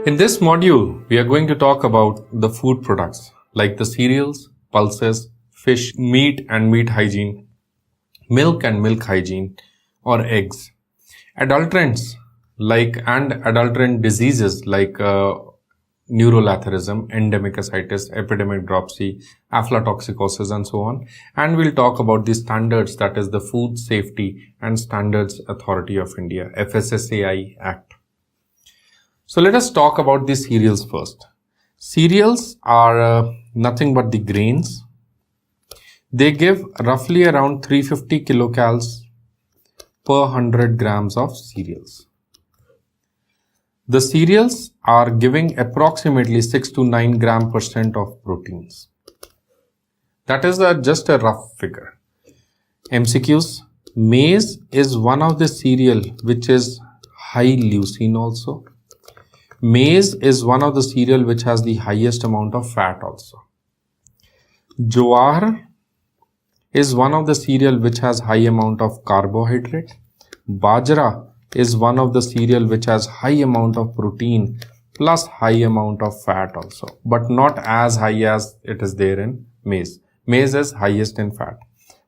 In this module, we are going to talk about the food products like the cereals, pulses, fish, meat and meat hygiene, milk and milk hygiene, or eggs. Adulterants and adulterant diseases like neurolathyrism, endemic ascites, epidemic dropsy, aflatoxicosis and so on. And we'll talk about the standards, that is the Food Safety and Standards Authority of India, FSSAI Act. So let us talk about the cereals first. Cereals are nothing but the grains. They give roughly around 350 kilocalories per 100 grams of cereals. The cereals are giving approximately 6 to 9 gram% of proteins. That is just a rough figure. MCQs. Maize is one of the cereal which is high leucine also. Maize is one of the cereal which has the highest amount of fat also. Jowar is one of the cereal which has high amount of carbohydrate. Bajra is one of the cereal which has high amount of protein plus high amount of fat also, but not as high as it is there in maize. Maize is highest in fat.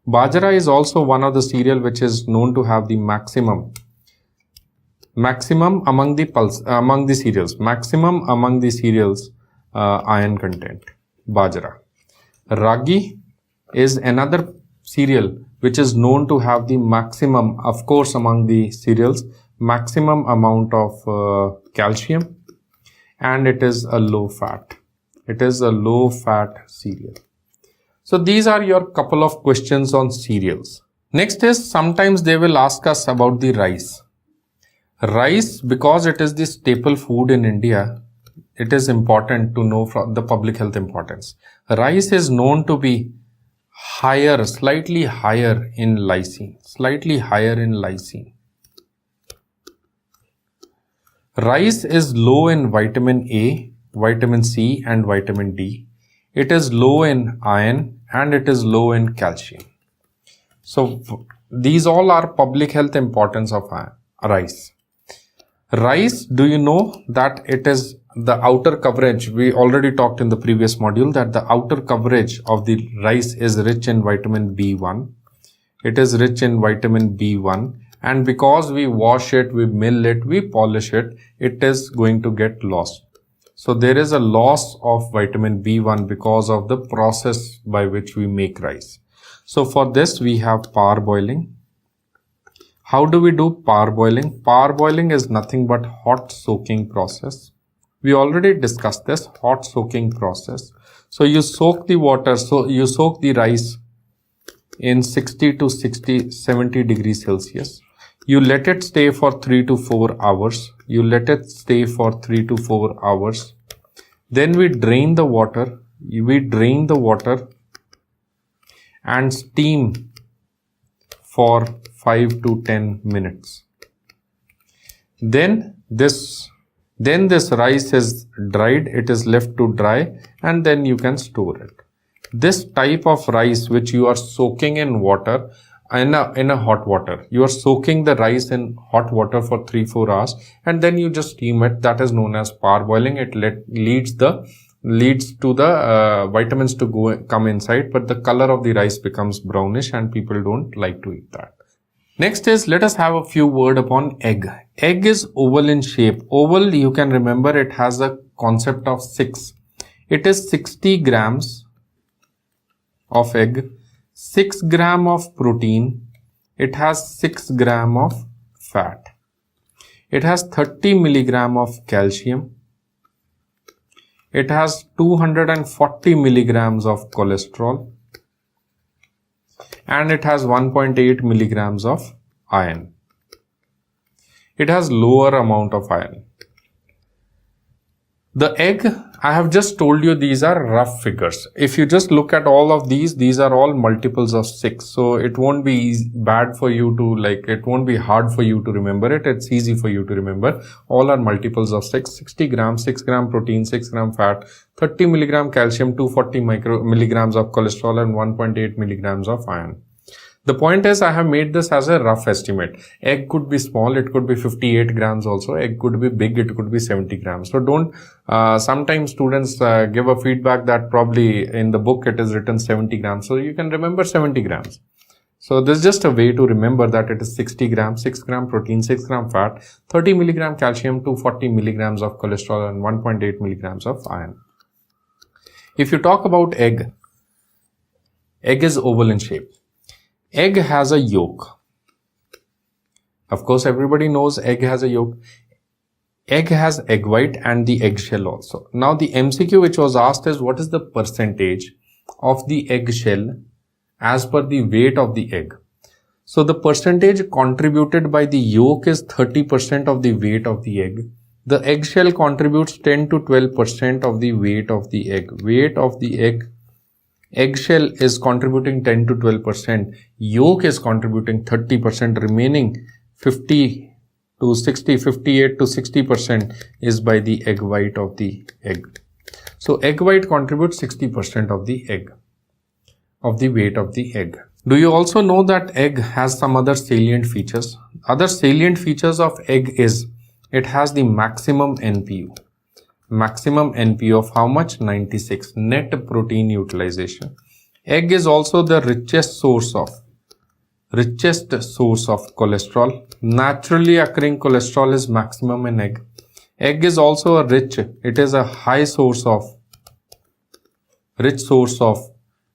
Bajra is also one of the cereal which is known to have the maximum among the cereals, iron content. Bajra. Ragi is another cereal which is known to have the maximum, of course, among the cereals, maximum amount of calcium, and it is a low fat. It is a low fat cereal. So these are your couple of questions on cereals. Next is, sometimes they will ask us about the rice. Rice, because it is the staple food in India, it is important to know from the public health importance. Rice is known to be higher, slightly higher in lysine. Rice is low in vitamin A, vitamin C and vitamin D. It is low in iron and it is low in calcium. So these all are public health importance of rice. Rice, do you know that it is the outer coverage? We already talked in the previous module that the outer coverage of the rice is rich in vitamin B1. It is rich in vitamin B1, and because we wash it, we mill it, we polish it, it is going to get lost. So there is a loss of vitamin B1 because of the process by which we make rice. So for this we have parboiling. How do we do parboiling? Parboiling is nothing but hot soaking process. We already discussed this hot soaking process. So you soak the water, so you soak the rice in 60 to 70 degrees Celsius. You let it stay for 3 to 4 hours. Then we drain the water. And steam for 5 to 10 minutes. Then this rice is dried, it is left to dry, and then you can store it. This type of rice which you are soaking in water, in a hot water, you are soaking the rice in hot water for 3-4 hours and then you just steam it. That is known as parboiling. It leads to the vitamins to come inside, but the color of the rice becomes brownish and people don't like to eat that. Next is, let us have a few words upon egg. Egg is oval in shape. Oval, you can remember, it has a concept of 6. It is 60 grams of egg, 6 gram of protein. It has 6 gram of fat. It has 30 milligram of calcium. It has 240 milligrams of cholesterol. And it has 1.8 milligrams of iron. It has lower amount of iron. The egg I have just told you these are rough figures. If you just look at all of these are all multiples of 6. So it won't be bad for you to it won't be hard for you to remember it. It's easy for you to remember. All are multiples of 6. 60 grams, 6 gram protein, 6 gram fat, 30 milligram calcium, 240 milligrams of cholesterol and 1.8 milligrams of iron. The point is, I have made this as a rough estimate. Egg could be small, it could be 58 grams also. Egg could be big, it could be 70 grams. So don't, sometimes students give a feedback that probably in the book it is written 70 grams. So you can remember 70 grams. So this is just a way to remember that it is 60 grams, 6 gram protein, 6 gram fat, 30 milligram calcium, 240 milligrams of cholesterol and 1.8 milligrams of iron. If you talk about egg is oval in shape. Egg has a yolk. Of course, everybody knows egg has a yolk. Egg has egg white and the eggshell also. Now, the MCQ which was asked is what is the percentage of the eggshell as per the weight of the egg? So, the percentage contributed by the yolk is 30% of the weight of the egg. The eggshell contributes 10 to 12% of the weight of the egg. Weight of the egg. Eggshell is contributing 10 to 12%, yolk is contributing 30%, remaining 50 to 60, 58 to 60% is by the egg white of the egg. So egg white contributes 60% of the egg, of the weight of the egg. Do you also know that egg has some other salient features? Other salient features of egg is it has the maximum NPU. Maximum NPU of how much? 96. Net protein utilization. Egg is also the richest source of cholesterol. Naturally occurring cholesterol is maximum in egg. Egg is also it is a rich source of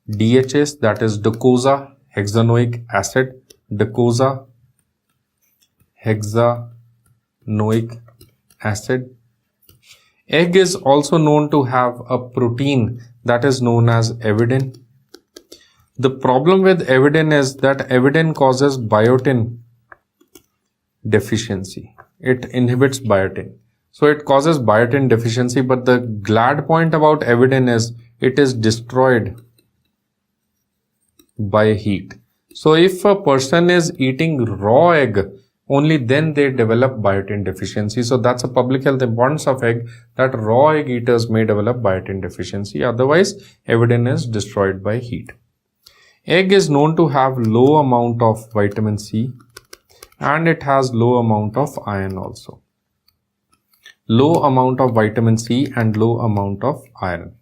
DHAs, that is docosahexaenoic acid. Docosahexaenoic acid. Egg is also known to have a protein that is known as avidin. The problem with avidin is that avidin causes biotin deficiency. It inhibits biotin. So it causes biotin deficiency, but the glad point about avidin is it is destroyed by heat. So if a person is eating raw egg, only then they develop biotin deficiency. So that's a public health importance of egg, that raw egg eaters may develop biotin deficiency. Otherwise, avidin is destroyed by heat. Egg is known to have low amount of vitamin C and it has low amount of iron also. Low amount of vitamin C and low amount of iron.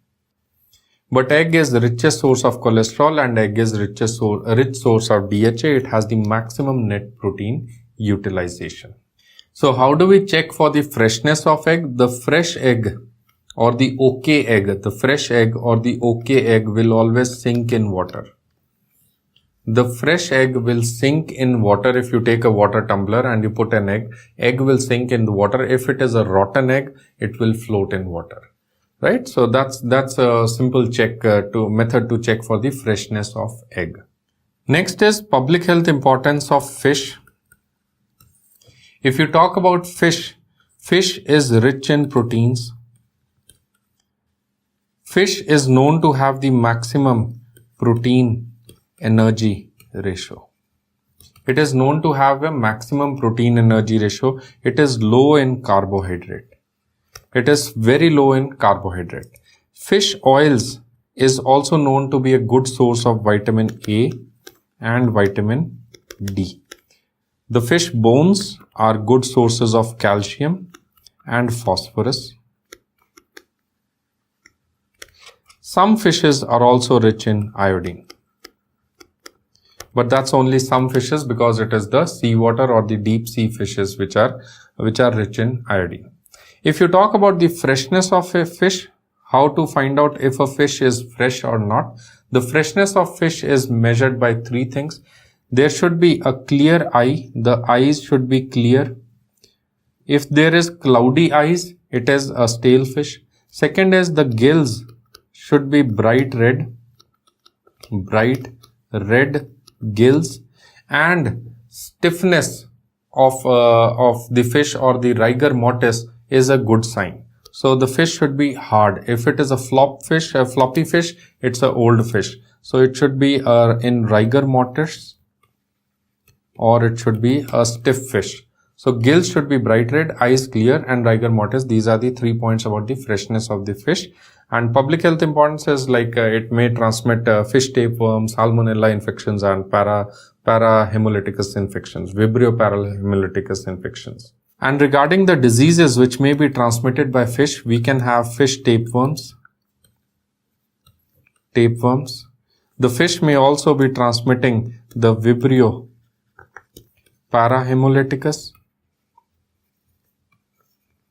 But egg is the richest source of cholesterol and egg is rich source of DHA. It has the maximum net protein utilization. So how do we check for the freshness of egg? The fresh egg or the OK egg, the fresh egg or the OK egg will always sink in water. The fresh egg will sink in water. If you take a water tumbler and you put an egg will sink in the water. If it is a rotten egg, it will float in water. Right? So that's a simple method to check for the freshness of egg. Next is public health importance of fish. If you talk about fish is rich in proteins. Fish is known to have the maximum protein energy ratio. It is known to have a maximum protein energy ratio. It is low in carbohydrate. It is very low in carbohydrate. Fish oils is also known to be a good source of vitamin A and vitamin D. The fish bones are good sources of calcium and phosphorus. Some fishes are also rich in iodine. But that's only some fishes because it is the seawater or the deep sea fishes which are rich in iodine. If you talk about the freshness of a fish, how to find out if a fish is fresh or not? The freshness of fish is measured by three things. There should be a clear eye. The eyes should be clear. If there is cloudy eyes, it is a stale fish. Second is the gills should be bright red gills, and stiffness of the fish or the rigor mortis is a good sign. So the fish should be hard. If it is a floppy fish, it's an old fish. So it should be in rigor mortis, or it should be a stiff fish. So gills should be bright red, eyes clear, and rigor mortis. These are the 3 points about the freshness of the fish. And public health importance is like it may transmit fish tapeworm, salmonella infections, and parahemolyticus infections, Vibrio parahemolyticus infections. And regarding the diseases which may be transmitted by fish, we can have fish tapeworms. The fish may also be transmitting the Vibrio parahemolyticus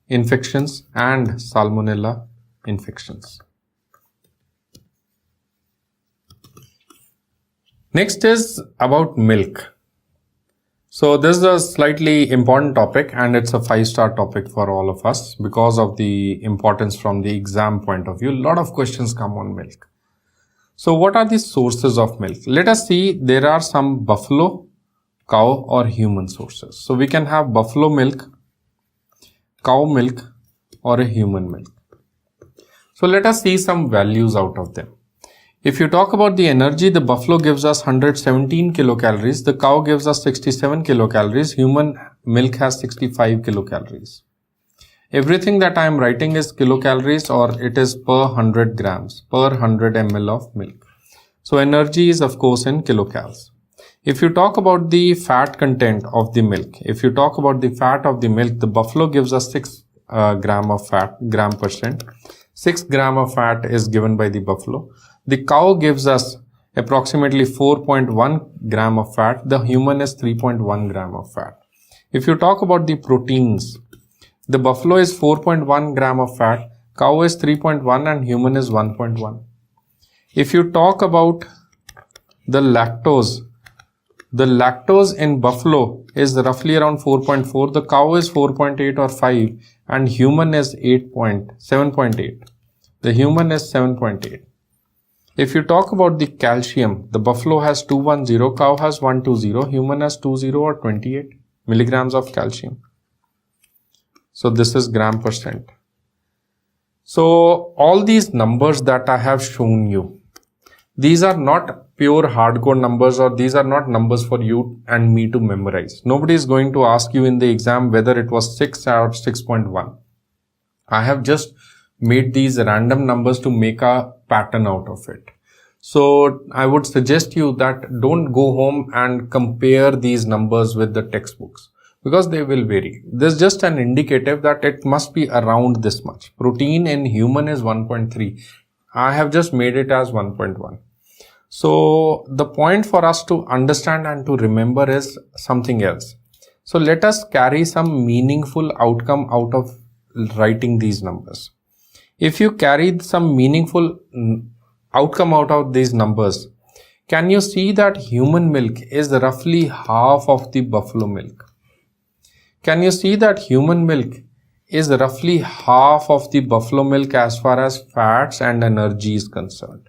infections and salmonella infections. Next is about milk. So this is a slightly important topic, and it's a 5-star topic for all of us because of the importance from the exam point of view. A lot of questions come on milk. So what are the sources of milk? Let us see, there are some buffalo, cow or human sources. So we can have buffalo milk, cow milk, or a human milk. So let us see some values out of them. If you talk about the energy, the buffalo gives us 117 kilocalories, the cow gives us 67 kilocalories, human milk has 65 kilocalories. Everything that I am writing is kilocalories, or it is per 100 grams, per 100 ml of milk. So energy is of course in kilocals. If you talk about the fat content of the milk, the buffalo gives us 6 gram of fat, gram percent. 6 gram of fat is given by the buffalo. The cow gives us approximately 4.1 gram of fat. The human is 3.1 gram of fat. If you talk about the proteins, the buffalo is 4.1 gram of fat, cow is 3.1 and human is 1.1. If you talk about the lactose in buffalo is roughly around 4.4, the cow is 4.8 or 5 and human is 7.8. The human is 7.8. If you talk about the calcium, the buffalo has 210, cow has 120, human has 20 or 28 milligrams of calcium. So this is gram percent. So all these numbers that I have shown you, these are not pure hardcore numbers, or these are not numbers for you and me to memorize. Nobody is going to ask you in the exam whether it was 6 or 6.1. I have just made these random numbers to make a pattern out of it. So I would suggest you that don't go home and compare these numbers with the textbooks, because they will vary. This is just an indicative that it must be around this much. Protein in human is 1.3. I have just made it as 1.1. So the point for us to understand and to remember is something else. So let us carry some meaningful outcome out of writing these numbers. If you carry some meaningful outcome out of these numbers, can you see that human milk is roughly half of the buffalo milk? Can you see that human milk is roughly half of the buffalo milk as far as fats and energy is concerned?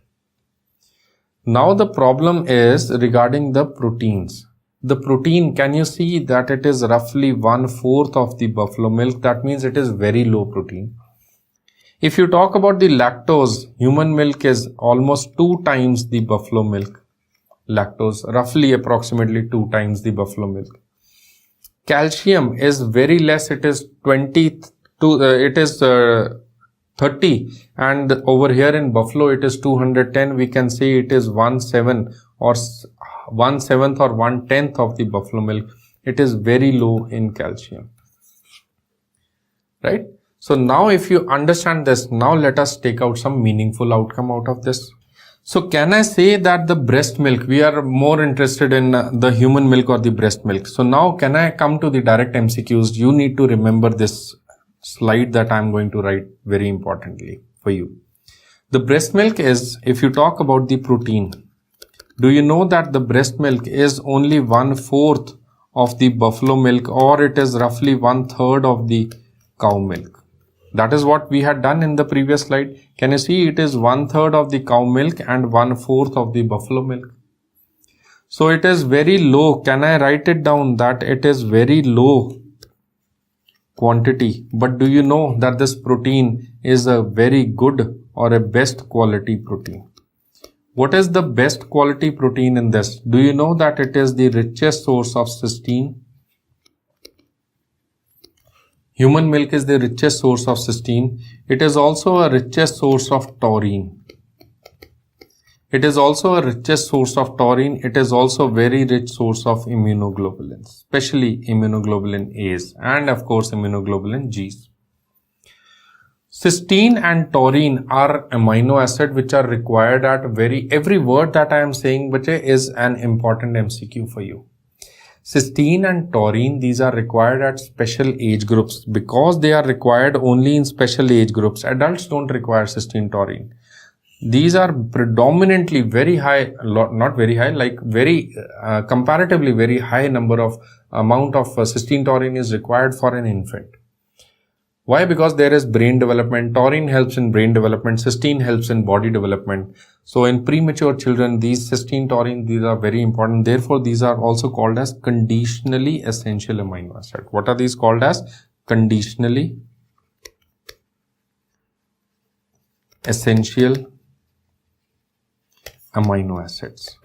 Now the problem is regarding the proteins. The protein, can you see that it is roughly 1/4 of the buffalo milk? That means it is very low protein. If you talk about the lactose, human milk is almost 2 times the buffalo milk. Lactose, roughly approximately 2 times the buffalo milk. Calcium is very less, it is 30, and over here in buffalo it is 210. We can say it is 1/7 or 1/7 or 1/10 of the buffalo milk. It is very low in calcium, right? So now if you understand this, now let us take out some meaningful outcome out of this. So can I say that the breast milk, we are more interested in the human milk or the breast milk. So now can I come to the direct MCQs? You need to remember this slide that I'm going to write very importantly for you. The breast milk is, if you talk about the protein, do you know that the breast milk is only 1/4 of the buffalo milk, or it is roughly 1/3 of the cow milk? That is what we had done in the previous slide. Can you see it is 1/3 of the cow milk and 1/4 of the buffalo milk? So it is very low. Can I write it down that it is very low quantity, but do you know that this protein is a very good or a best quality protein? What is the best quality protein in this? Do you know that it is the richest source of cysteine? Human milk is the richest source of cysteine. It is also a richest source of taurine. It is also a richest source of taurine. It is also very rich source of immunoglobulins, especially immunoglobulin A's and of course immunoglobulin G's. Cysteine and taurine are amino acid which are required at every word that I am saying is an important MCQ for you. Cysteine and taurine, these are required at special age groups because they are required only in special age groups. Adults don't require cysteine, taurine. These are predominantly very high, not very high, like very comparatively very high amount of cysteine, taurine is required for an infant. Why? Because there is brain development. Taurine helps in brain development. Cysteine helps in body development. So in premature children, these cysteine, taurine, these are very important. Therefore, these are also called as conditionally essential amino acid. What are these called as? Conditionally essential amino acids.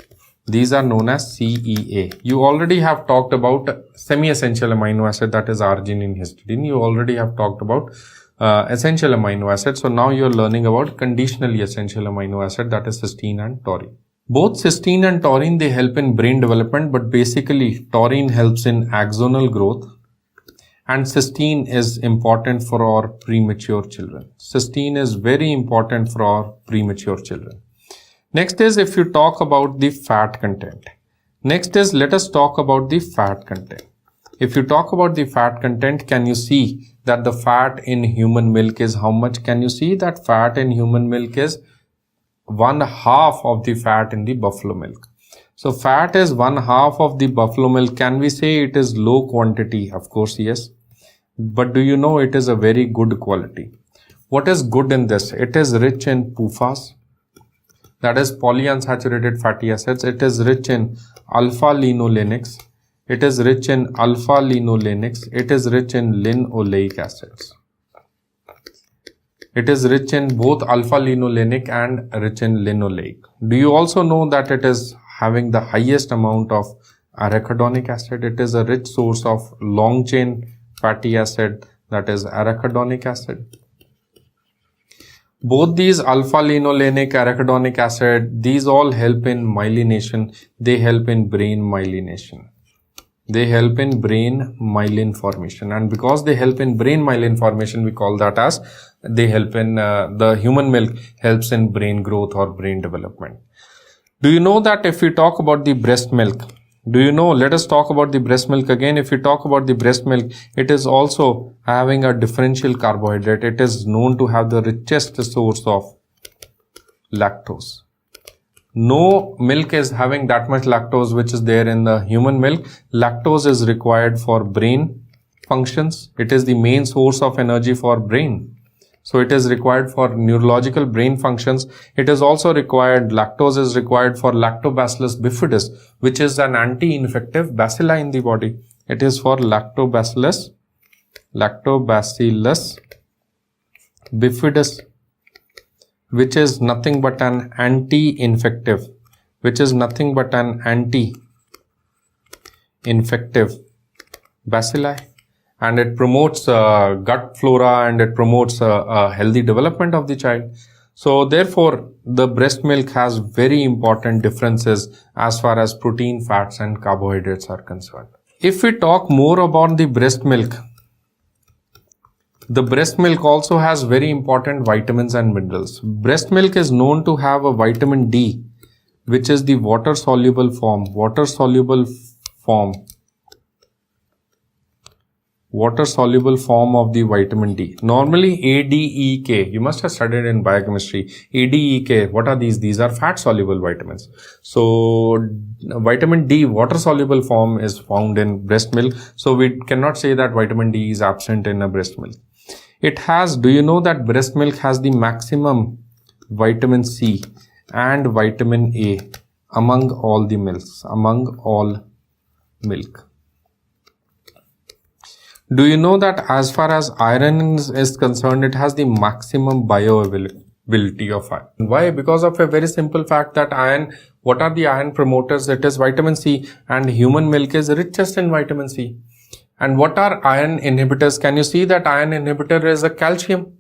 These are known as CEA. You already have talked about semi-essential amino acid, that is arginine, histidine. You already have talked about essential amino acid. So now you are learning about conditionally essential amino acid, that is cysteine and taurine. Both cysteine and taurine, they help in brain development, but basically taurine helps in axonal growth and cysteine is important for our premature children. Cysteine is very important for our premature children. Next is if you talk about the fat content. Next is let us talk about the fat content. If you talk about the fat content, can you see that the fat in human milk is how much? Can you see that fat in human milk is 1/2 of the fat in the buffalo milk? So fat is 1/2 of the buffalo milk. Can we say it is low quantity? Of course, yes. But do you know it is a very good quality? What is good in this? It is rich in PUFAs. That is polyunsaturated fatty acids. It is rich in alpha-linolenics. It is rich in alpha-linolenics. It is rich in linoleic acids. It is rich in both alpha-linolenic and rich in linoleic. Do you also know that it is having the highest amount of arachidonic acid? It is a rich source of long chain fatty acid, that is arachidonic acid. Both these alpha-linolenic, arachidonic acid, these all help in myelination. They help in brain myelination. They help in brain myelin formation. And because they help in brain myelin formation, we call that as they help in the human milk helps in brain growth or brain development. Do you know that if we talk about the breast milk, do you know, let us talk about the breast milk again. If you talk about the breast milk, it is also having a differential carbohydrate. It is known to have the richest source of lactose. No milk is having that much lactose which is there in the human milk. Lactose is required for brain functions. It is the main source of energy for brain. So it is required for neurological brain functions. It is also required, lactose is required for Lactobacillus bifidus, which is an anti-infective bacilli in the body. It is for Lactobacillus bifidus, which is nothing but an anti-infective, bacilli. And it promotes gut flora and it promotes a healthy development of the child. So therefore, the breast milk has very important differences as far as protein, fats and carbohydrates are concerned. If we talk more about the breast milk also has very important vitamins and minerals. Breast milk is known to have a vitamin D, which is the water-soluble form of the vitamin D. Normally ADEK, you must have studied in biochemistry. ADEK, what are these? These are fat soluble vitamins. So vitamin D, water soluble form is found in breast milk. So we cannot say that vitamin D is absent in a breast milk. It has, do you know that breast milk has the maximum vitamin C and vitamin A among all milk? Do you know that as far as iron is concerned, it has the maximum bioavailability of iron? Why? Because of a very simple fact that iron, what are the iron promoters? It is vitamin C, and human milk is richest in vitamin C. And what are iron inhibitors? Can you see that iron inhibitor is a calcium?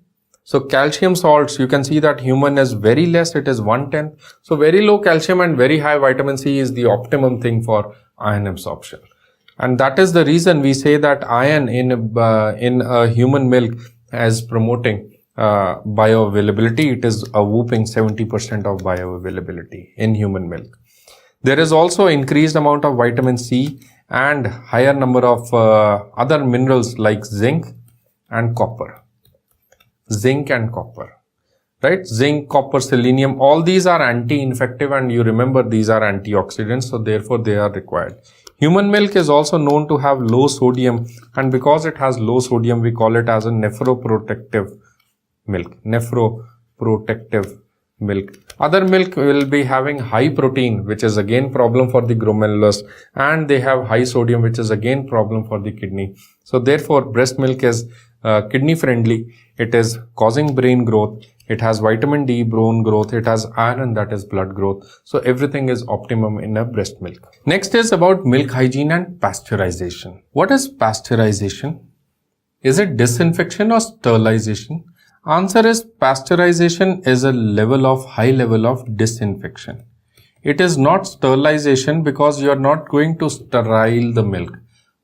So calcium salts, you can see that human is very less, it is 1/10. So very low calcium and very high vitamin C is the optimum thing for iron absorption. And that is the reason we say that iron in a human milk as promoting bioavailability. It is a whooping 70% of bioavailability in human milk. There is also increased amount of vitamin C and higher number of other minerals like zinc and copper. Zinc and copper, right? Zinc, copper, selenium, all these are anti-infective, and you remember these are antioxidants, so therefore they are required. Human milk is also known to have low sodium, and because it has low sodium, we call it as a nephroprotective milk. Nephroprotective milk. Other milk will be having high protein, which is again problem for the glomerulus, and they have high sodium, which is again problem for the kidney. So therefore breast milk is kidney friendly. It is causing brain growth. It has vitamin D, bone growth. It has iron, that is blood growth. So everything is optimum in a breast milk. Next is about milk hygiene and pasteurization. What is pasteurization? Is it disinfection or sterilization? Answer is pasteurization is a high level of disinfection. It is not sterilization because you are not going to sterile the milk.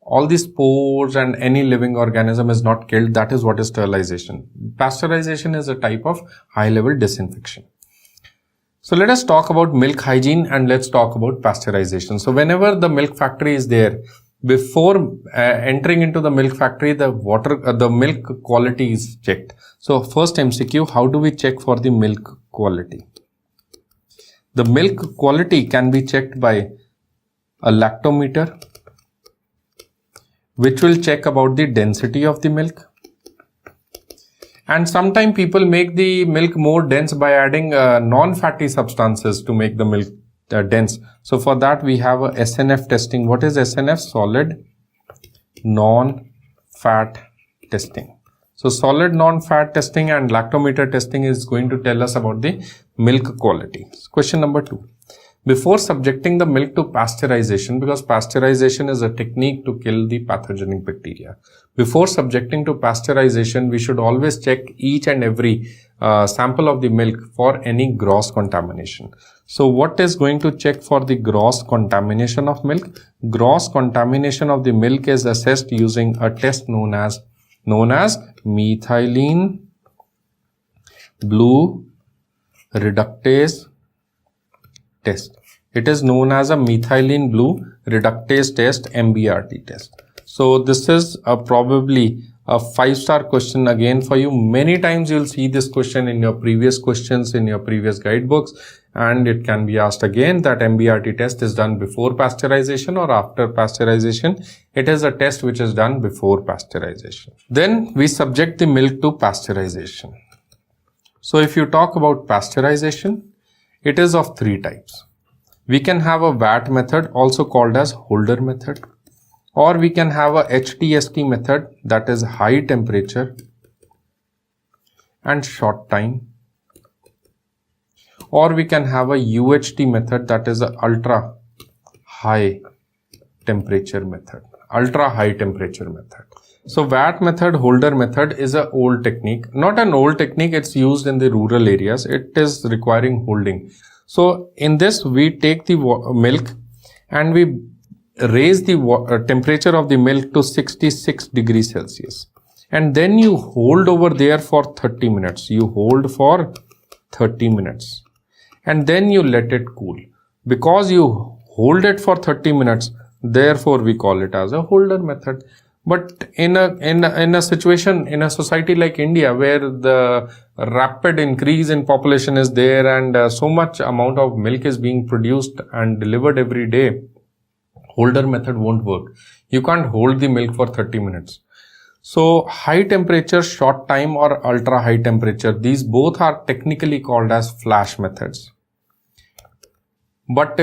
All the spores and any living organism is not killed. That is what is sterilization. Pasteurization is a type of high level disinfection. So let us talk about milk hygiene and let's talk about pasteurization. So whenever the milk factory is there, before entering into the milk factory, the milk quality is checked. So first MCQ, how do we check for the milk quality? The milk quality can be checked by a lactometer, which will check about the density of the milk. And sometimes people make the milk more dense by adding non-fatty substances to make the milk dense. So for that we have a SNF testing. What is SNF? Solid non-fat testing. So solid non-fat testing and lactometer testing is going to tell us about the milk quality. Question number 2. Before subjecting the milk to pasteurization, because pasteurization is a technique to kill the pathogenic bacteria. Before subjecting to pasteurization, we should always check each and every sample of the milk for any gross contamination. So what is going to check for the gross contamination of milk? Gross contamination of the milk is assessed using a test known as methylene blue reductase test. It is known as a methylene blue reductase test, MBRT test. So this is probably a 5-star question again for you. Many times you will see this question in your previous questions, in your previous guidebooks, and it can be asked again that MBRT test is done before pasteurization or after pasteurization. It is a test which is done before pasteurization. Then we subject the milk to pasteurization. So if you talk about pasteurization, it is of 3 types. We can have a VAT method, also called as Holder method, or we can have a HTST method, that is high temperature and short time, or we can have a UHT method, that is a ultra high temperature method. So VAT method, Holder method is an old technique. Not an old technique, it's used in the rural areas. It is requiring holding. So in this, we take the milk and we raise the temperature of the milk to 66 degrees Celsius. And then you hold over there for 30 minutes. You hold for 30 minutes. And then you let it cool. Because you hold it for 30 minutes, therefore we call it as a Holder method. But in a situation, in a society like India, where the rapid increase in population is there and so much amount of milk is being produced and delivered every day, Holder method won't work. You can't hold the milk for 30 minutes. So high temperature, short time, or ultra high temperature, these both are technically called as flash methods. But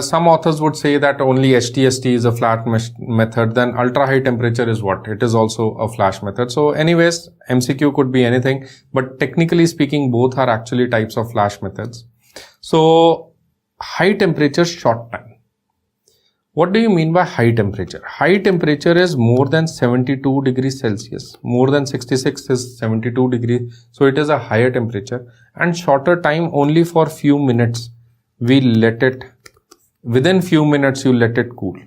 some authors would say that only HTST is a flat method. Then ultra high temperature is what? It is also a flash method. So anyways, MCQ could be anything, but technically speaking, both are actually types of flash methods. So high temperature, short time. What do you mean by high temperature? High temperature is more than 72 degrees Celsius. More than 66 is 72 degrees. So it is a higher temperature. And shorter time, only for few minutes. We let it, within few minutes you let it cool.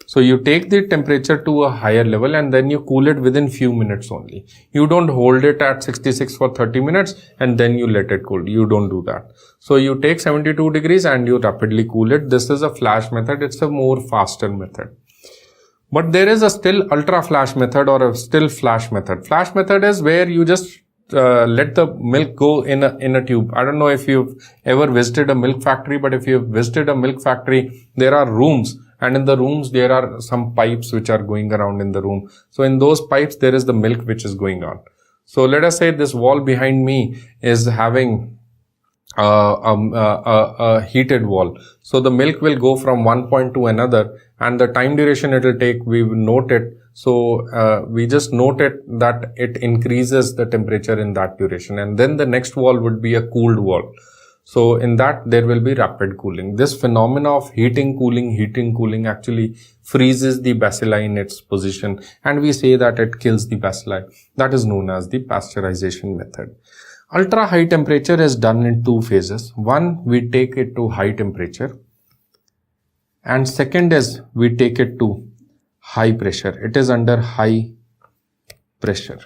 So you take the temperature to a higher level and then you cool it within few minutes only. You don't hold it at 66 for 30 minutes and then you let it cool. You don't do that. So you take 72 degrees and you rapidly cool it. This is a flash method. It's a more faster method. But there is a still ultra flash method or a still flash method. Flash method is where you just let the milk go in a tube. I don't know if you've ever visited a milk factory, but if you've visited a milk factory, there are rooms, and in the rooms there are some pipes which are going around in the room. So in those pipes there is the milk which is going on. So let us say this wall behind me is having a heated wall. So the milk will go from one point to another, and the time duration it will take, we will note it. So we just note it that it increases the temperature in that duration, and then the next wall would be a cooled wall. So in that there will be rapid cooling. This phenomena of heating cooling actually freezes the bacilli in its position, and we say that it kills the bacilli. That is known as the pasteurization method. Ultra high temperature is done in two phases. One, we take it to high temperature, and second is we take it to high pressure. It is under high pressure.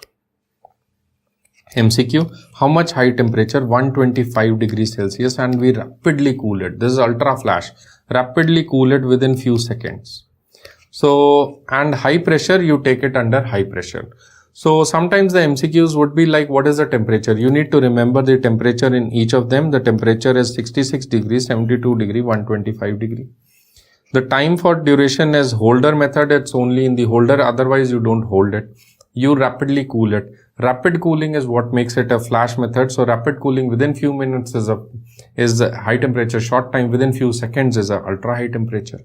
MCQ, how much high temperature? 125 degrees Celsius, and we rapidly cool it. This is ultra flash. Rapidly cool it within few seconds. So, and high pressure, you take it under high pressure. So sometimes the MCQs would be like, what is the temperature? You need to remember the temperature in each of them. The temperature is 66 degrees, 72 degree, 125 degree. The time for duration is holder method. It's only in the holder. Otherwise, you don't hold it. You rapidly cool it. Rapid cooling is what makes it a flash method. So rapid cooling within few minutes is a high temperature. Short time within few seconds is a ultra high temperature.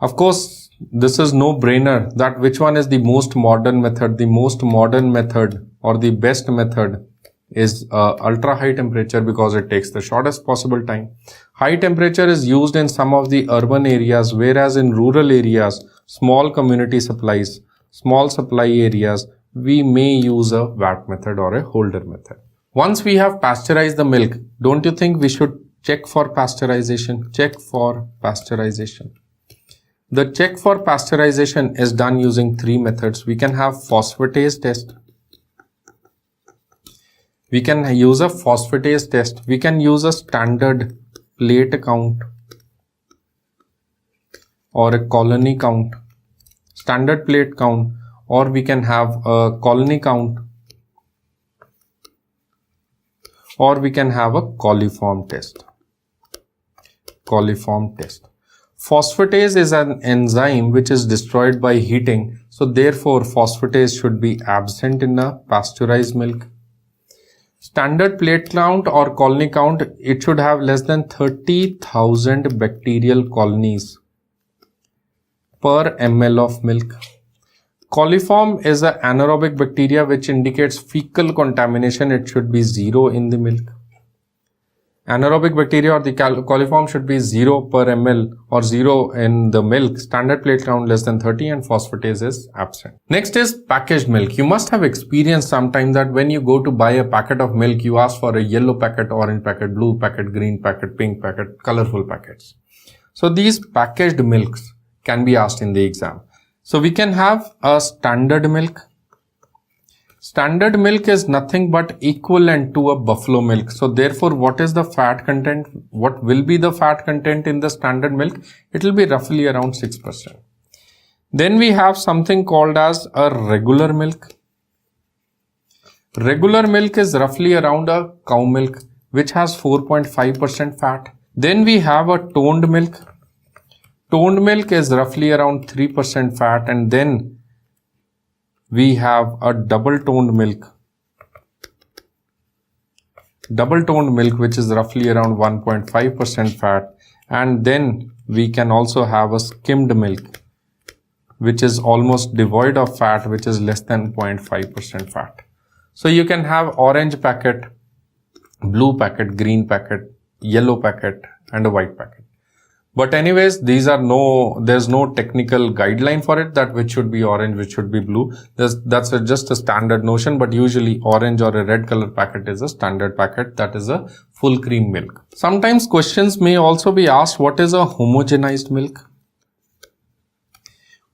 Of course, this is no brainer that which one is the most modern method. The most modern method or the best method is ultra high temperature, because it takes the shortest possible time. High temperature is used in some of the urban areas, whereas in rural areas, small community supplies, small supply areas, we may use a VAT method or a holder method. Once we have pasteurized the milk, don't you think we should check for pasteurization? Check for pasteurization. The check for pasteurization is done using three methods. We can have phosphatase test. We can use a phosphatase test. We can use a standard plate count or a colony count. Standard plate count, or we can have a colony count, or we can have a coliform test. Coliform test. Phosphatase is an enzyme which is destroyed by heating. So therefore, phosphatase should be absent in a pasteurized milk. Standard plate count or colony count, it should have less than 30,000 bacterial colonies per ml of milk. Coliform is an anaerobic bacteria which indicates fecal contamination. It should be 0 in the milk. Anaerobic bacteria or the coliform should be 0 per ml or 0 in the milk. Standard plate count less than 30 and phosphatase is absent. Next is packaged milk. You must have experienced sometime that when you go to buy a packet of milk, you ask for a yellow packet, orange packet, blue packet, green packet, pink packet, colorful packets. So these packaged milks can be asked in the exam. So we can have a standard milk. Standard milk is nothing but equivalent to a buffalo milk. So therefore, what is the fat content? What will be the fat content in the standard milk? It will be roughly around 6%. Then we have something called as a regular milk. Regular milk is roughly around a cow milk, which has 4.5% fat. Then we have a toned milk. Toned milk is roughly around 3% fat, and then we have a double toned milk. double toned milk, which is roughly around 1.5% fat, and then we can also have a skimmed milk, which is almost devoid of fat, which is less than 0.5% fat. So you can have orange packet, blue packet, green packet, yellow packet, and a white packet. But anyways, there's no technical guideline for it that which should be orange, which should be blue. That's just a standard notion, but usually orange or a red color packet is a standard packet, that is a full cream milk. Sometimes questions may also be asked, what is a homogenized milk?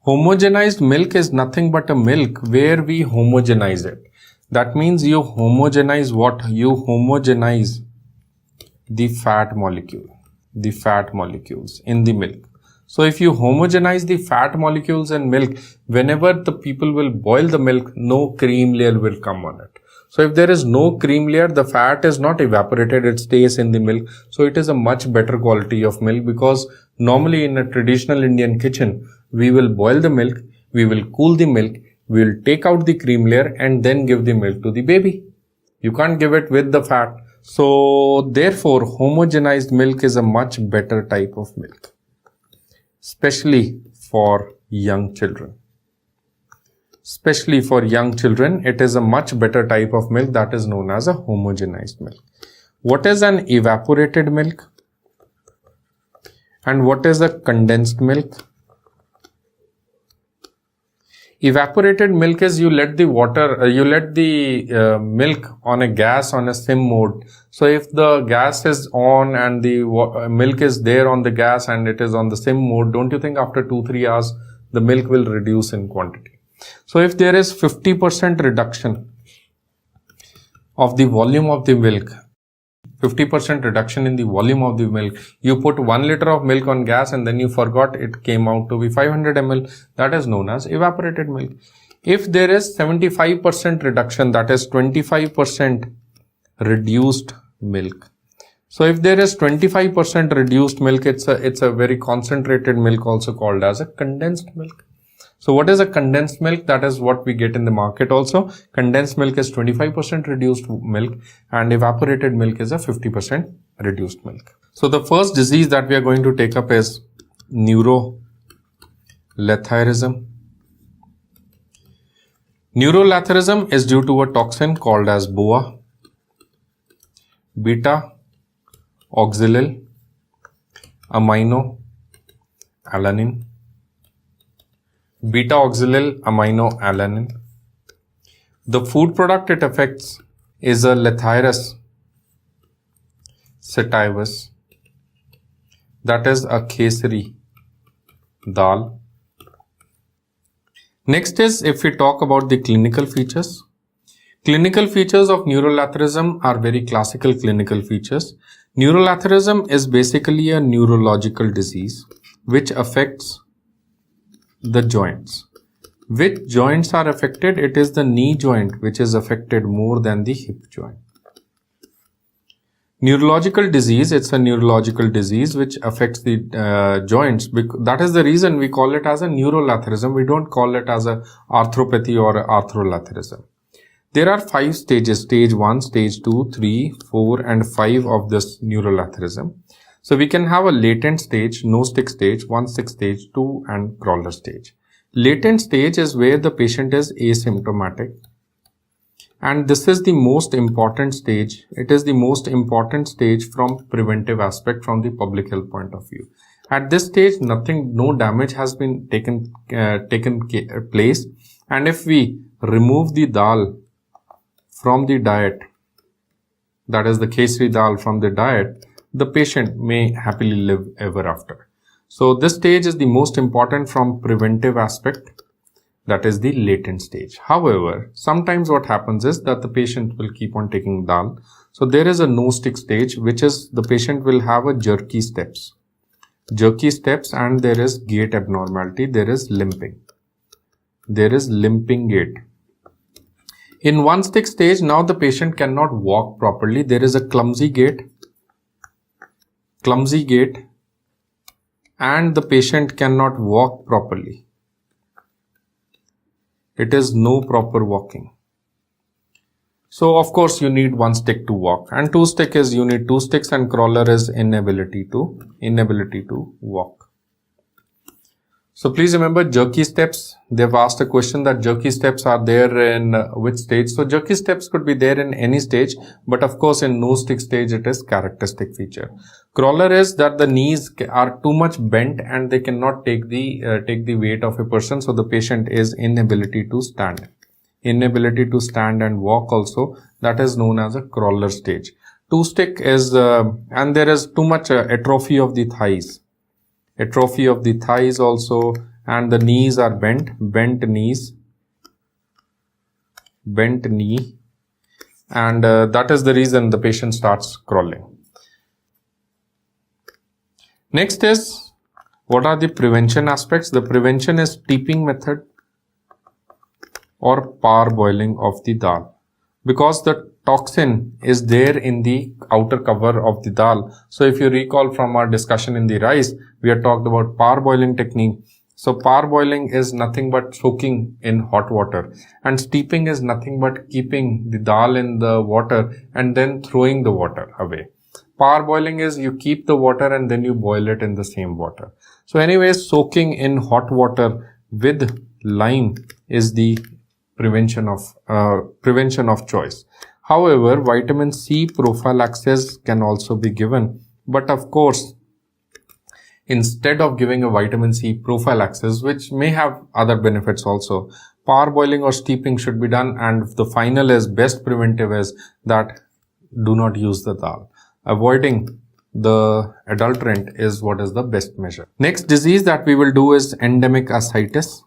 Homogenized milk is nothing but a milk where we homogenize it. That means you homogenize what? You homogenize the fat molecule. The fat molecules in the milk. So if you homogenize the fat molecules in milk, whenever the people will boil the milk, no cream layer will come on it. So if there is no cream layer, the fat is not evaporated, it stays in the milk. So it is a much better quality of milk, because normally in a traditional Indian kitchen, we will boil the milk, we will cool the milk, we will take out the cream layer and then give the milk to the baby. You can't give it with the fat. So therefore, homogenized milk is a much better type of milk, especially for young children. Especially for young children, it is a much better type of milk that is known as a homogenized milk. What is an evaporated milk? And what is a condensed milk? Evaporated milk is you let the milk on a gas on a sim mode. So if the gas is on and the milk is there on the gas and it is on the sim mode, don't you think after 2-3 hours the milk will reduce in quantity? So if there is 50% reduction of the volume of the milk, 50% reduction in the volume of the milk, you put 1 liter of milk on gas and then you forgot, it came out to be 500 ml, that is known as evaporated milk. If there is 75% reduction, that is 25% reduced milk. So if there is 25% reduced milk, it's a very concentrated milk, also called as a condensed milk. So what is a condensed milk? That is what we get in the market also. Condensed milk is 25% reduced milk and evaporated milk is a 50% reduced milk. So the first disease that we are going to take up is neuroletharism. Neuroletharism is due to a toxin called as BOA, beta oxalyl amino alanine. Beta oxalyl amino alanine. The food product it affects is a Lathyrus sativus, that is a kesari dal. Next is, if we talk about the clinical features. Clinical features of neuroletharism are very classical clinical features. Neuroletharism is basically a neurological disease which affects the joints. Which joints are affected? It is the knee joint which is affected more than the hip joint. Neurological disease, it's a neurological disease which affects the joints. That is the reason we call it as a neuroletharism. We don't call it as a arthropathy or a arthroletharism. There are 5 stages, stage 1, stage 2, 3, 4 and 5 of this neuroletharism. So we can have a latent stage, no stick stage, 1-stick stage, 2 and crawler stage. Latent stage is where the patient is asymptomatic. And this is the most important stage. It is the most important stage from preventive aspect, from the public health point of view. At this stage, no damage has been taken place. And if we remove the dal from the diet, that is the kesari dal from the diet, the patient may happily live ever after. So this stage is the most important from preventive aspect, that is the latent stage. However, sometimes what happens is that the patient will keep on taking dal. So there is a no stick stage, which is the patient will have a jerky steps and there is gait abnormality, there is limping gait. In 1-stick stage, now the patient cannot walk properly. There is a clumsy gait and the patient cannot walk properly. It is no proper walking. So of course you need one stick to walk, and two stick is you need two sticks, and crawler is inability to walk. So please remember jerky steps. They've asked a question that jerky steps are there in which stage. So jerky steps could be there in any stage, but of course in no stick stage it is characteristic feature. Crawler is that the knees are too much bent and they cannot take the weight of a person. So the patient is inability to stand. Inability to stand and walk also, that is known as a crawler stage. Two stick is, and there is too much atrophy of the thighs. Atrophy of the thighs also, and the knees are bent knee, and that is the reason the patient starts crawling. Next is, what are the prevention aspects? The prevention is steeping method or parboiling of the dal, because the toxin is there in the outer cover of the dal. So if you recall from our discussion in the rice, we had talked about parboiling technique. So parboiling is nothing but soaking in hot water, and steeping is nothing but keeping the dal in the water and then throwing the water away. Parboiling is you keep the water and then you boil it in the same water. So anyways, soaking in hot water with lime is the prevention of choice. However, vitamin C prophylaxis can also be given, but of course, instead of giving a vitamin C prophylaxis, which may have other benefits also, parboiling or steeping should be done, and the final is best preventive is that do not use the dal. Avoiding the adulterant is what is the best measure. Next disease that we will do is endemic ascites.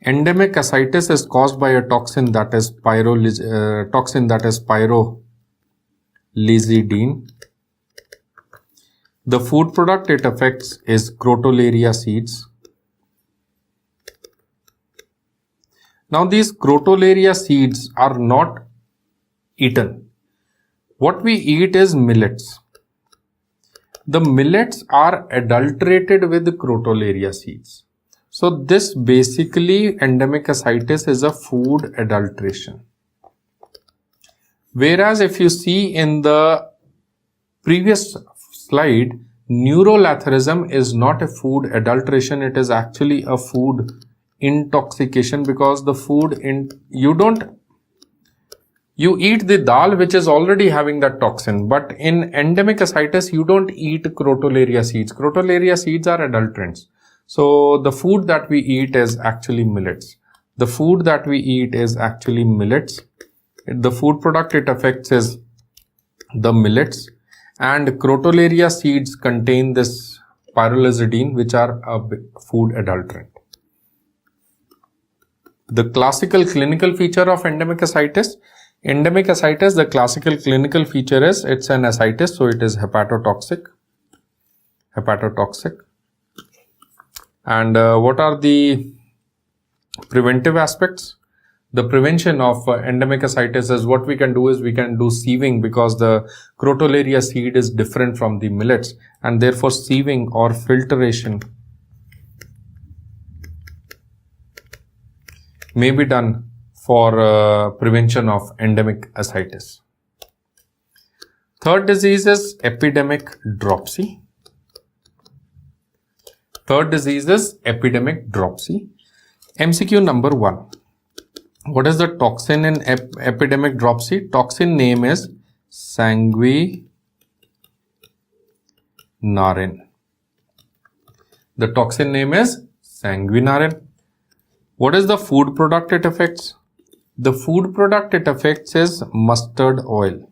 Endemic ascites is caused by a toxin that is pyrrolizidine. The food product it affects is crotalaria seeds. Now these crotalaria seeds are not eaten. What we eat is millets. The millets are adulterated with the crotalaria seeds. So this basically endemic ascites is a food adulteration. Whereas if you see in the previous slide, neurolatherism is not a food adulteration, it is actually a food intoxication, because the food you eat the dal which is already having that toxin, but in endemic ascites you don't eat crotalaria seeds. Crotalaria seeds are adulterants. So the food that we eat is actually millets. The food that we eat is actually millets. The food product it affects is the millets, and crotalaria seeds contain this pyrrolizidine, which are a food adulterant. The classical clinical feature of endemic ascites. Endemic ascites, the classical clinical feature is it's an ascites, so it is hepatotoxic. And what are the preventive aspects? The prevention of endemic ascites is what we can do is we can do sieving, because the crotalaria seed is different from the millets, and therefore sieving or filtration may be done for prevention of endemic ascites. Third disease is epidemic dropsy. MCQ number 1. What is the toxin in epidemic dropsy? Toxin name is sanguinarin. The toxin name is sanguinarin. What is the food product it affects? The food product it affects is mustard oil.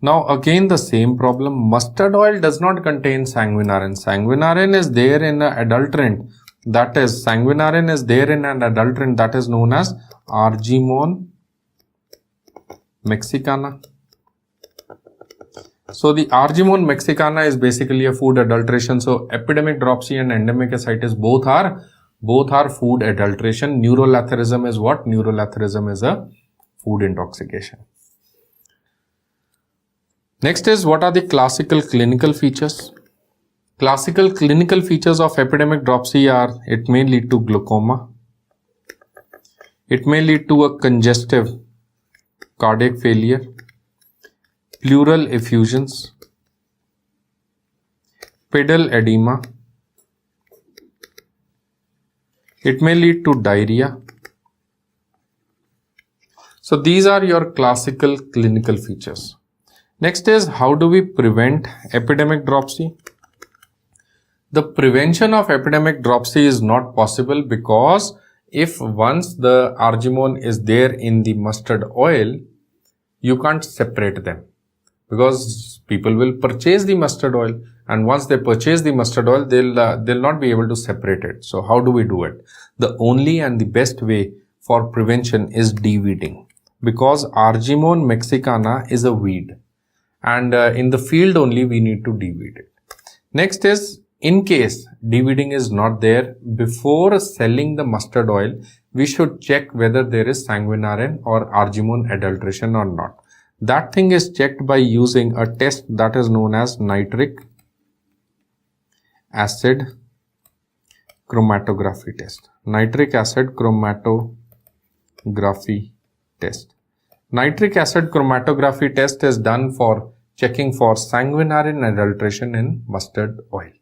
Now again the same problem. Mustard oil does not contain sanguinarin. Sanguinarin is there in an adulterant. That is, sanguinarin is there in an adulterant that is known as argemone mexicana. So the argemone mexicana is basically a food adulteration. So epidemic dropsy and endemic ascites both are food adulteration. Neurolatherism is what? Neurolatherism is a food intoxication. Next is, what are the classical clinical features? Classical clinical features of epidemic dropsy are, it may lead to glaucoma, It may lead to a congestive cardiac failure, pleural effusions, pedal edema. It may lead to diarrhea. So these are your classical clinical features. Next is, how do we prevent epidemic dropsy? The prevention of epidemic dropsy is not possible because if once the argemone is there in the mustard oil, you can't separate them because people will purchase the mustard oil, and once they purchase the mustard oil, they'll not be able to separate it. So how do we do it? The only and the best way for prevention is de-weeding, because argemone mexicana is a weed, and in the field only we need to de-weed it. Next is, in case de-weeding is not there, before selling the mustard oil, we should check whether there is sanguinarine or argemone adulteration or not. That thing is checked by using a test that is known as nitric acid chromatography test. Nitric acid chromatography test. Nitric acid chromatography test is done for checking for sanguinarine adulteration in mustard oil.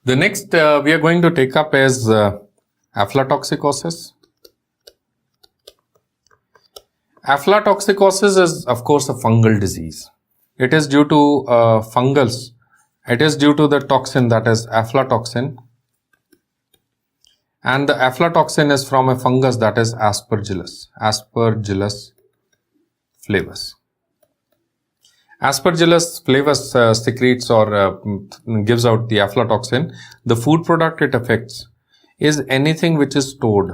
The next we are going to take up is aflatoxicosis. Aflatoxicosis is of course a fungal disease. It is due to fungals. It is due to the toxin, that is aflatoxin. And the aflatoxin is from a fungus, that is Aspergillus flavus. Aspergillus flavus secretes or gives out the aflatoxin. The food product it affects is anything which is stored,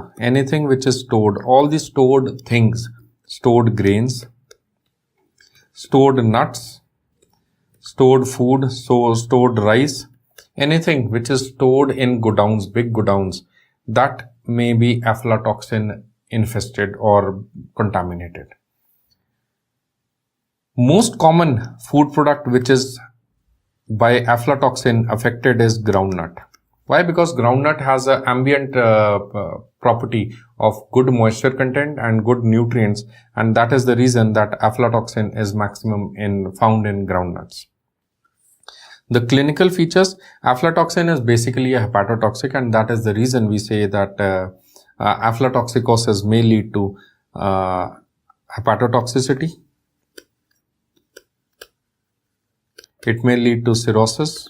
all the stored things, stored grains, stored nuts, stored food, stored rice, anything which is stored in godowns, big godowns, that may be aflatoxin infested or contaminated. Most common food product which is by aflatoxin affected is groundnut. Why? Because groundnut has an ambient property of good moisture content and good nutrients, and that is the reason that aflatoxin is maximum found in groundnuts. The clinical features, aflatoxin is basically a hepatotoxic, and that is the reason we say that aflatoxicosis may lead to hepatotoxicity. It may lead to cirrhosis.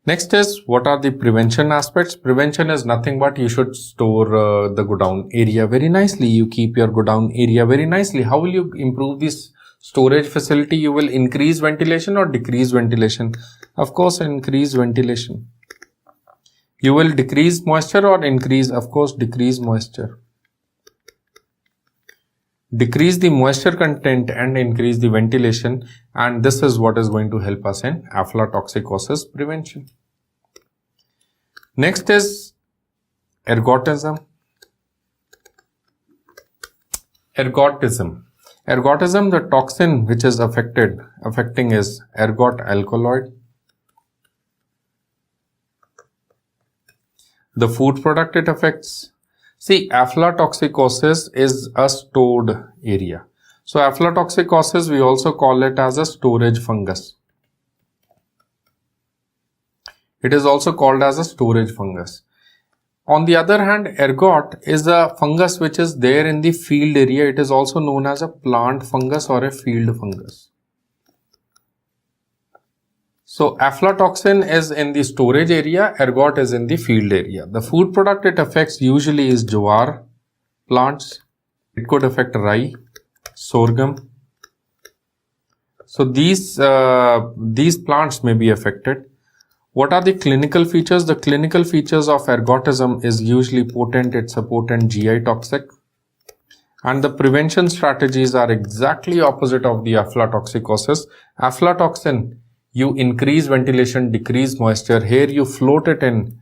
Next is, what are the prevention aspects? Prevention is nothing but you should store the godown area very nicely. You keep your godown area very nicely. How will you improve this storage facility? You will increase ventilation or decrease ventilation? Of course, increase ventilation. You will decrease moisture or increase? Of course, decrease moisture. Decrease the moisture content and increase the ventilation, and this is what is going to help us in aflatoxicosis prevention. Next is ergotism. Ergotism, the toxin which is affecting is ergot alkaloid. The food product it affects. See, aflatoxicosis is a stored area. So aflatoxicosis, we also call it as a storage fungus. It is also called as a storage fungus. On the other hand, ergot is a fungus which is there in the field area. It is also known as a plant fungus or a field fungus. So aflatoxin is in the storage area, ergot is in the field area. The food product it affects usually is jowar plants. It could affect rye, sorghum. So these plants may be affected. What are the clinical features? The clinical features of ergotism is usually potent. It's a potent GI toxic. And the prevention strategies are exactly opposite of the aflatoxicosis. Aflatoxin, you increase ventilation, decrease moisture. Here you float in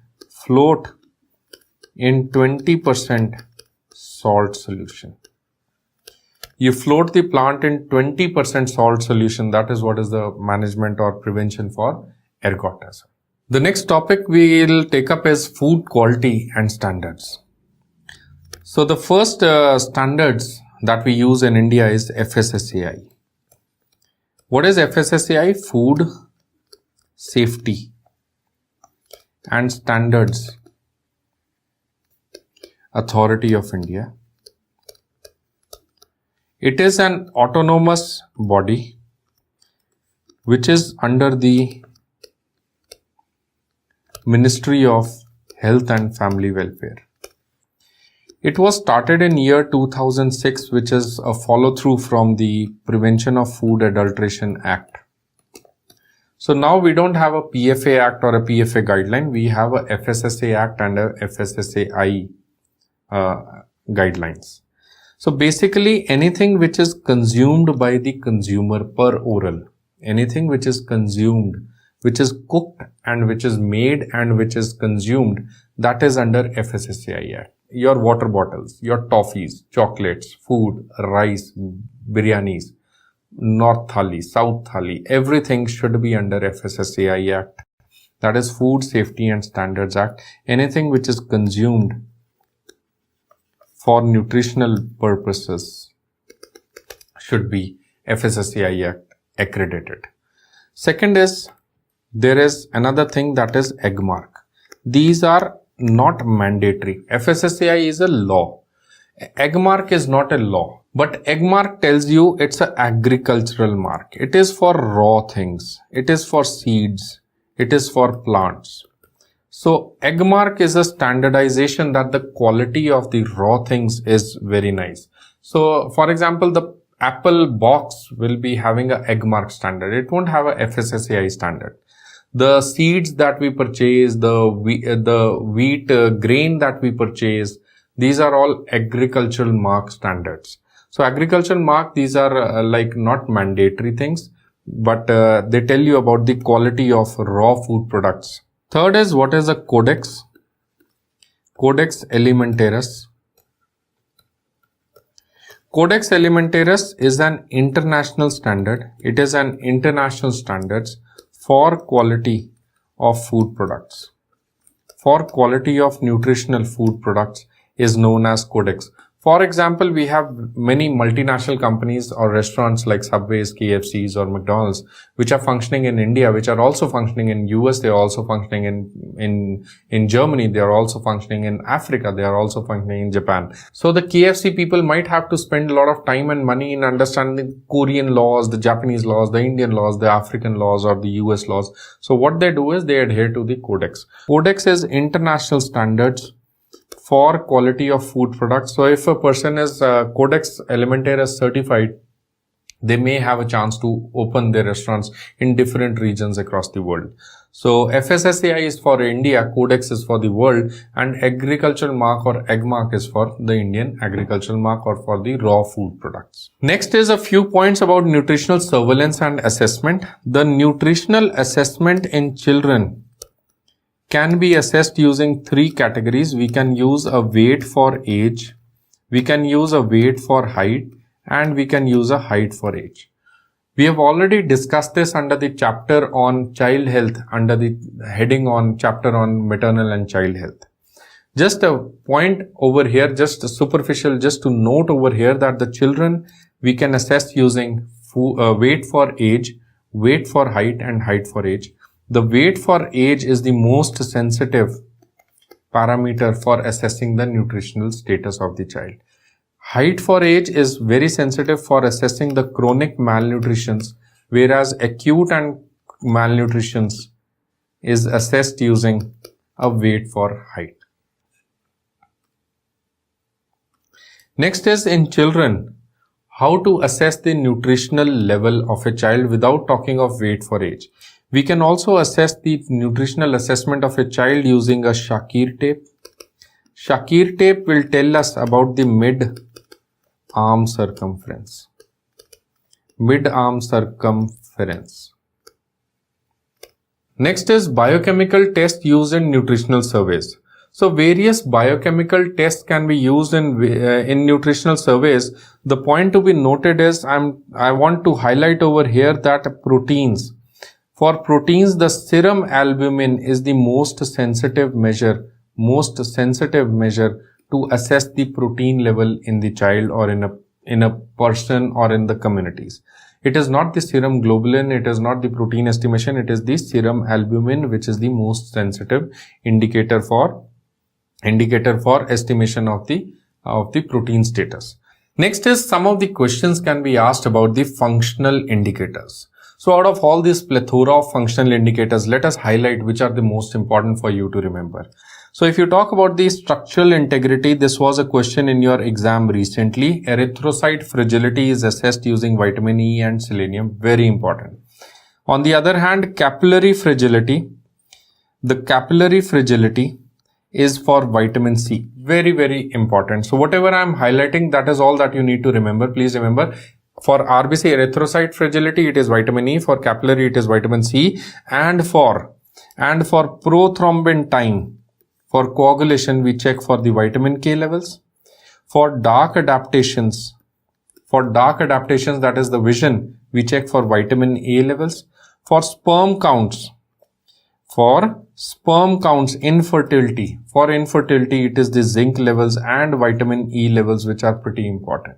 20% salt solution. You float the plant in 20% salt solution. That is what is the management or prevention for ergotism. The next topic we will take up is food quality and standards. So the first standards that we use in India is FSSAI. What is FSSAI? Food Safety and Standards Authority of India. It is an autonomous body which is under the Ministry of Health and Family Welfare. It was started in year 2006, which is a follow-through from the Prevention of Food Adulteration Act. So now we don't have a PFA Act or a PFA guideline. We have a FSSA Act and a FSSAI guidelines. So basically anything which is consumed by the consumer per oral, anything which is consumed, which is cooked and which is made and which is consumed, that is under FSSAI Act. Your water bottles, your toffees, chocolates, food, rice, biryanis, North Thali, South Thali, everything should be under FSSAI Act. That is Food Safety and Standards Act. Anything which is consumed for nutritional purposes should be FSSAI Act accredited. Second is, there is another thing that is egg mark. These are not mandatory. FSSAI is a law. Egg mark is not a law, but egg mark tells you it's an agricultural mark. It is for raw things. It is for seeds. It is for plants. So egg mark is a standardization that the quality of the raw things is very nice. So for example, the apple box will be having a egg mark standard. It won't have a FSSAI standard. The seeds that we purchase, the wheat grain that we purchase, these are all agricultural mark standards. So agricultural mark, these are like not mandatory things, but they tell you about the quality of raw food products. Third is, what is a codex? Codex Alimentarius. Codex Alimentarius is an international standard. It is an international standards for quality of food products. For quality of nutritional food products is known as codex. For example, we have many multinational companies or restaurants like Subways, KFCs or McDonald's, which are functioning in India, which are also functioning in US, they are also functioning in Germany, they are also functioning in Africa, they are also functioning in Japan. So the KFC people might have to spend a lot of time and money in understanding Korean laws, the Japanese laws, the Indian laws, the African laws or the US laws. So what they do is they adhere to the codex. Codex is international standards for quality of food products. So if a person is Codex Alimentarius certified, they may have a chance to open their restaurants in different regions across the world. So FSSAI is for India, Codex is for the world, and agricultural mark or egg mark is for the Indian agricultural mark or for the raw food products. Next is a few points about nutritional surveillance and assessment. The nutritional assessment in children can be assessed using three categories. We can use a weight for age, we can use a weight for height, and we can use a height for age. We have already discussed this under the chapter on child health, under the heading on chapter on maternal and child health. Just a point over here, just superficial, just to note over here that the children we can assess using weight for age, weight for height, and height for age. The weight for age is the most sensitive parameter for assessing the nutritional status of the child. Height for age is very sensitive for assessing the chronic malnutritions, whereas acute and malnutritions is assessed using a weight for height. Next is, in children, how to assess the nutritional level of a child without talking of weight for age. We can also assess the nutritional assessment of a child using a Shakir tape. Shakir tape will tell us about the mid-arm circumference. Mid-arm circumference. Next is biochemical test used in nutritional surveys. So various biochemical tests can be used in nutritional surveys. The point to be noted is I want to highlight over here that proteins. For proteins, the serum albumin is the most sensitive measure to assess the protein level in the child or in a person or in the communities. It is not the serum globulin, it is not the protein estimation, it is the serum albumin which is the most sensitive indicator for estimation of the protein status. Next is some of the questions can be asked about the functional indicators. So out of all this plethora of functional indicators, let us highlight which are the most important for you to remember. So if you talk about the structural integrity, this was a question in your exam recently. Erythrocyte fragility is assessed using vitamin E and selenium, very important. On the other hand, capillary fragility is for vitamin C. Very, very important. So whatever I'm highlighting, that is all that you need to remember. Please remember, for RBC erythrocyte fragility, it is vitamin E. For capillary, it is vitamin C. And for prothrombin time, for coagulation, we check for the vitamin K levels. For dark adaptations, that is the vision, we check for vitamin A levels. For sperm counts, infertility, it is the zinc levels and vitamin E levels which are pretty important,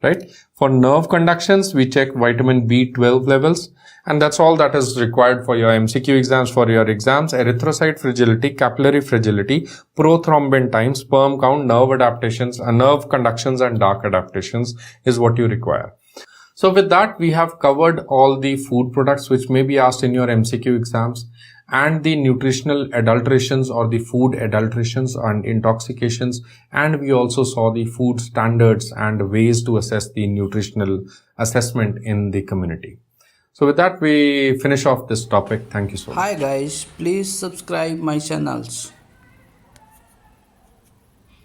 right? For nerve conductions, we check vitamin B12 levels, and that's all that is required for your MCQ exams. For your exams, erythrocyte fragility, capillary fragility, prothrombin time, sperm count, nerve adaptations, nerve conductions and dark adaptations is what you require. So with that, we have covered all the food products which may be asked in your MCQ exams, and the nutritional adulterations or the food adulterations and intoxications, and we also saw the food standards and ways to assess the nutritional assessment in the community. So with that, we finish off this topic. Thank you so much. Hi guys, please subscribe my channels.